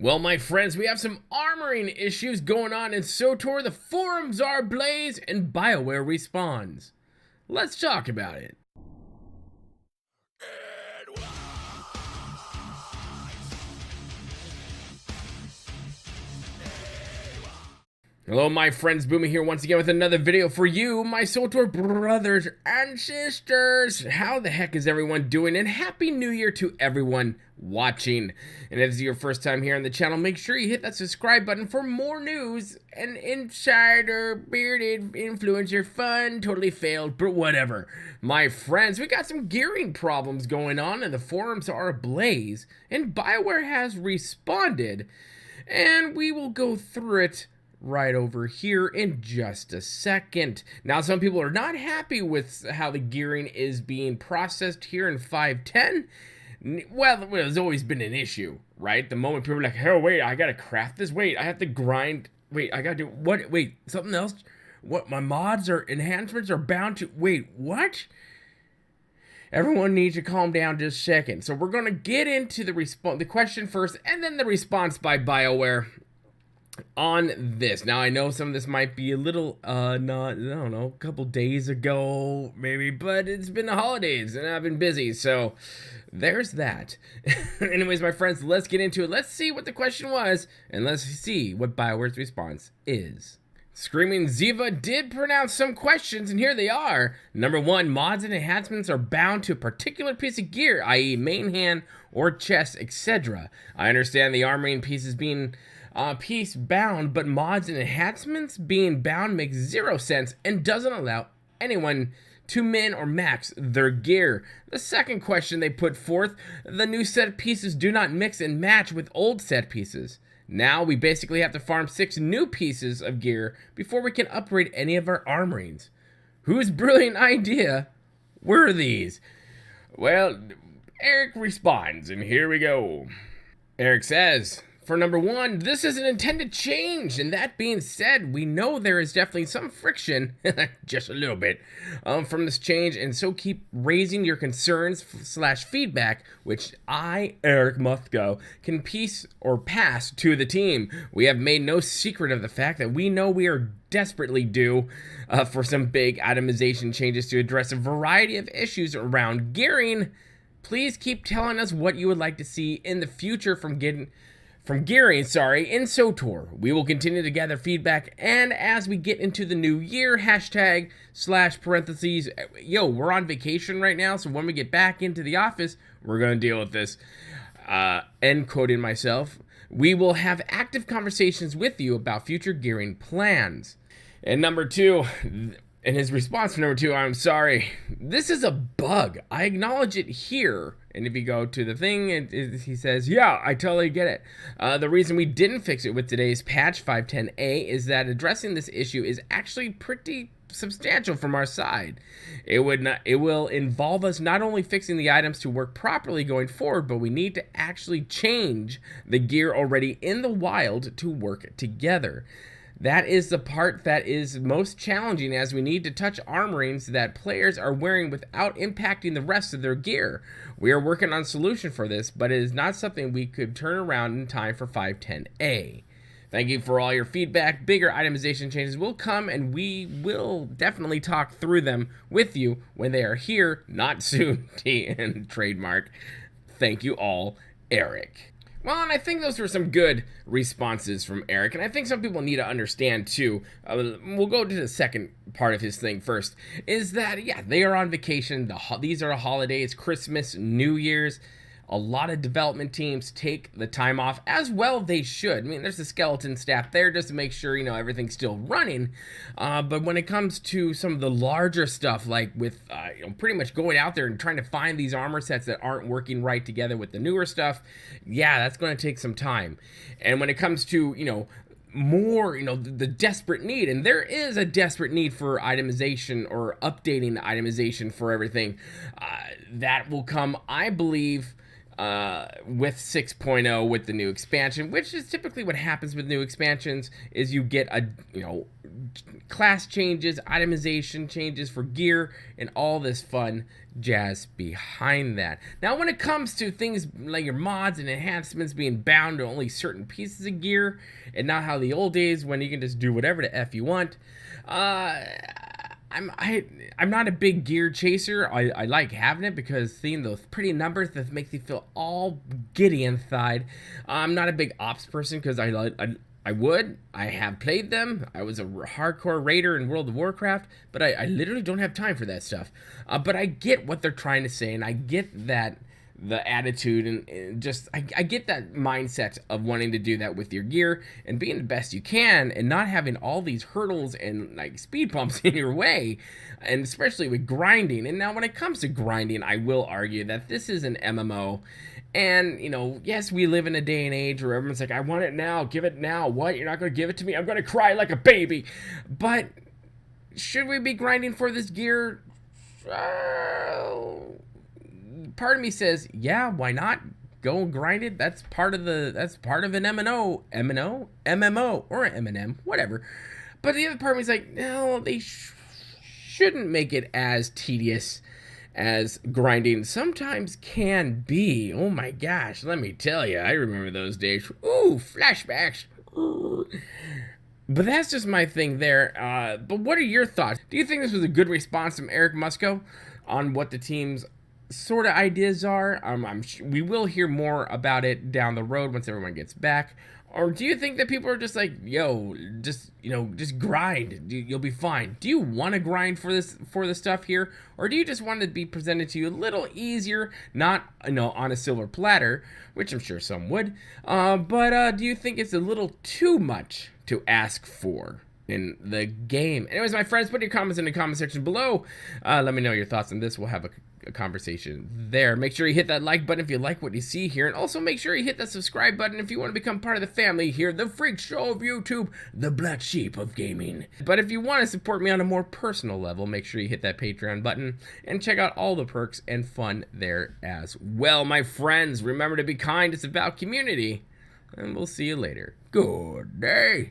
Well, my friends, we have some armoring issues going on in Swtor, the forums are ablaze, and BioWare responds. Let's talk about it. Hello, my friends, Boomy here once again with another video for you, my Swtor brothers and sisters. How the heck is everyone doing? And Happy New Year to everyone watching. And if this is your first time here on the channel, make sure you hit that subscribe button for more news and insider, bearded, influencer, fun, totally failed, but whatever. My friends, we got some gearing problems going on and the forums are ablaze. And BioWare has responded. And we will go through it right over here in just a second. Now, some people are not happy with how the gearing is being processed here in 5.10. Well, there's always been an issue, right? The moment people are like, oh, wait, I gotta craft this. Wait, I have to grind. Wait, I gotta do what? Wait, something else? What? My mods or enhancements are bound to. Wait, what? Everyone needs to calm down just a second. So we're gonna get into the question first, and then the response by BioWare on this. Now, I know some of this might be a little, I don't know, a couple days ago, maybe, but it's been the holidays, and I've been busy, so there's that. Anyways, my friends, let's get into it. Let's see what the question was, and let's see what BioWare's response is. Screaming Ziva did pronounce some questions, and here they are. Number 1, mods and enhancements are bound to a particular piece of gear, i.e. main hand or chest, etc. I understand the armoring piece is being piece bound, but mods and enhancements being bound makes 0 sense and doesn't allow anyone to min or max their gear. The second question they put forth, the new set pieces do not mix and match with old set pieces. Now we basically have to farm 6 new pieces of gear before we can upgrade any of our armorings. Whose brilliant idea were these? Well, Eric responds, and here we go. Eric says, for number 1, this is an intended change, and that being said, we know there is definitely some friction, just a little bit, from this change, and so keep raising your concerns / feedback, which I, Eric Muthko, can pass to the team. We have made no secret of the fact that we know we are desperately due for some big itemization changes to address a variety of issues around gearing. Please keep telling us what you would like to see in the future from gearing, in Swtor. We will continue to gather feedback, and as we get into the new year, hashtag / parentheses, yo, we're on vacation right now, so when we get back into the office, we're going to deal with this. End quoting myself. We will have active conversations with you about future gearing plans. And number 2, in his response for number 2, I'm sorry. This is a bug. I acknowledge it here. And if you go to the thing, he says, yeah, I totally get it. The reason we didn't fix it with today's patch 5.10a is that addressing this issue is actually pretty substantial from our side. It will involve us not only fixing the items to work properly going forward, but we need to actually change the gear already in the wild to work together. That is the part that is most challenging, as we need to touch armorings that players are wearing without impacting the rest of their gear. We are working on a solution for this, but it is not something we could turn around in time for 5.10a. Thank you for all your feedback. Bigger itemization changes will come, and we will definitely talk through them with you when they are here, not soon. T and trademark. Thank you all, Eric. Well, and I think those were some good responses from Eric, and I think some people need to understand, too, we'll go to the second part of his thing first, is that, yeah, they are on vacation, these are holidays, Christmas, New Year's. A lot of development teams take the time off, as well they should. I mean, there's a skeleton staff there just to make sure, you know, everything's still running. But when it comes to some of the larger stuff, like with, pretty much going out there and trying to find these armor sets that aren't working right together with the newer stuff, yeah, that's going to take some time. And when it comes to, more, the desperate need, and there is a desperate need for itemization or updating itemization for everything, that will come, I believe, with 6.0 with the new expansion, which is typically what happens with new expansions, is you get a class changes, itemization changes for gear, and all this fun jazz behind that. Now, when it comes to things like your mods and enhancements being bound to only certain pieces of gear, and not how the old days when you can just do whatever the F you want, I'm not a big gear chaser. I like having it because seeing those pretty numbers that makes you feel all giddy inside. I'm not a big ops person because I have played them. I was a hardcore raider in World of Warcraft, but I literally don't have time for that stuff. But I get what they're trying to say, and I get that the attitude and just I get that mindset of wanting to do that with your gear and being the best you can and not having all these hurdles and like speed bumps in your way, and especially with grinding. And now when it comes to grinding, I will argue that this is an MMO. And, you know, yes, we live in a day and age where everyone's like, I want it now, give it now. What? You're not going to give it to me? I'm going to cry like a baby. But should we be grinding for this gear? Part of me says, yeah, why not? Go grind it. That's part of an MMO, or an M&M, whatever. But the other part of me is like, no, they shouldn't make it as tedious as grinding sometimes can be. Oh my gosh, let me tell you, I remember those days. Ooh, flashbacks. But that's just my thing there. But what are your thoughts? Do you think this was a good response from Eric Musco on what the team's sort of ideas are? We will hear more about it down the road once everyone gets back. Or do you think that people are just like, yo, just grind, you'll be fine? Do you want to grind for this stuff here, or do you just want it to be presented to you a little easier, not on a silver platter, which I'm sure some would, but do you think it's a little too much to ask for in the game? Anyways, my friends, put your comments in the comment section below. Let me know your thoughts on this. We'll have a conversation there. Make sure you hit that like button if you like what you see here, and also make sure you hit that subscribe button if you want to become part of the family here, the freak show of YouTube, the black sheep of gaming. But if you want to support me on a more personal level, make sure you hit that Patreon button and check out all the perks and fun there as well. My friends, remember to be kind. It's about community, and we'll see you later. Good day.